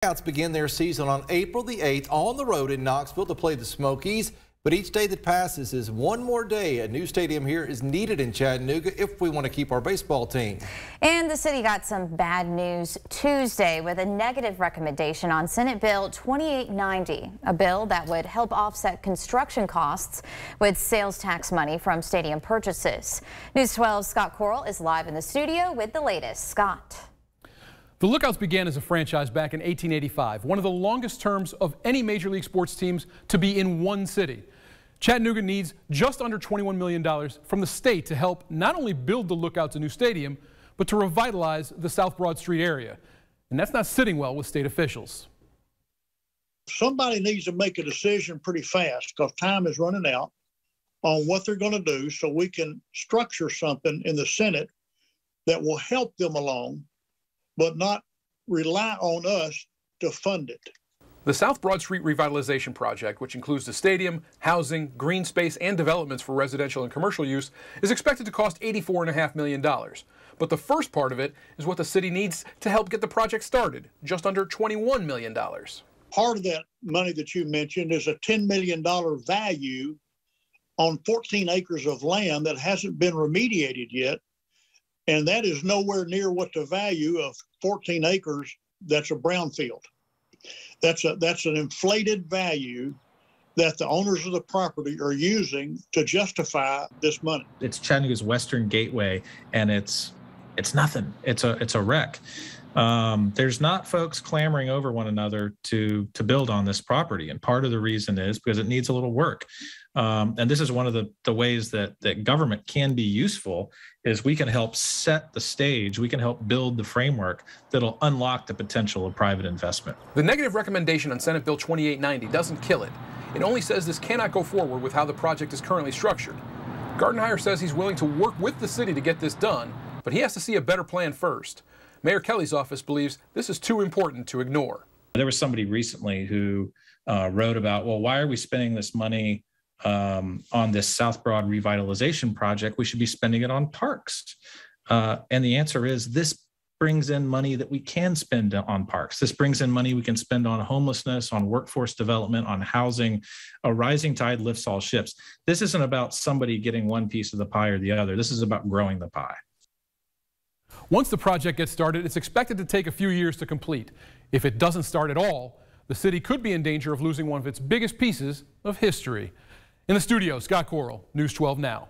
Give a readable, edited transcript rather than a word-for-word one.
Lookouts begin their season on April the 8th on the road in Knoxville to play the Smokies. But each day that passes is one more day. A new stadium here is needed in Chattanooga if we want to keep our baseball team. And the city got some bad news Tuesday with a negative recommendation on Senate Bill 2890, a bill that would help offset construction costs with sales tax money from stadium purchases. News 12's Scott Corral is live in the studio with the latest. Scott. The Lookouts began as a franchise back in 1885, one of the longest terms of any Major League sports teams to be in one city. Chattanooga needs just under $21 million from the state to help not only build the Lookouts a new stadium, but to revitalize the South Broad Street area. And that's not sitting well with state officials. Somebody needs to make a decision pretty fast because time is running out on what they're going to do so we can structure something in the Senate that will help them along, but not rely on us to fund it. The South Broad Street Revitalization Project, which includes the stadium, housing, green space, and developments for residential and commercial use, is expected to cost $84.5 million. But the first part of it is what the city needs to help get the project started, just under $21 million. Part of that money that you mentioned is a $10 million value on 14 acres of land that hasn't been remediated yet. And that is nowhere near what the value of 14 acres that's a brownfield. That's an inflated value that the owners of the property are using to justify this money. It's Chattanooga's western gateway, and it's nothing. It's a wreck. There's not folks clamoring over one another to build on this property, and part of the reason is because it needs a little work. And this is one of the ways that government can be useful is we can help set the stage, we can help build the framework that'll unlock the potential of private investment. The negative recommendation on Senate Bill 2890 doesn't kill it. It only says this cannot go forward with how the project is currently structured. Gardenhire says he's willing to work with the city to get this done, but he has to see a better plan first. Mayor Kelly's office believes this is too important to ignore. There was somebody recently who wrote about, well, why are we spending this money on this South Broad revitalization project? We should be spending it on parks. And the answer is this brings in money that we can spend on parks. This brings in money we can spend on homelessness, on workforce development, on housing. A rising tide lifts all ships. This isn't about somebody getting one piece of the pie or the other. This is about growing the pie. Once the project gets started, it's expected to take a few years to complete. If it doesn't start at all, the city could be in danger of losing one of its biggest pieces of history. In the studio, Scott Corral, News 12 Now.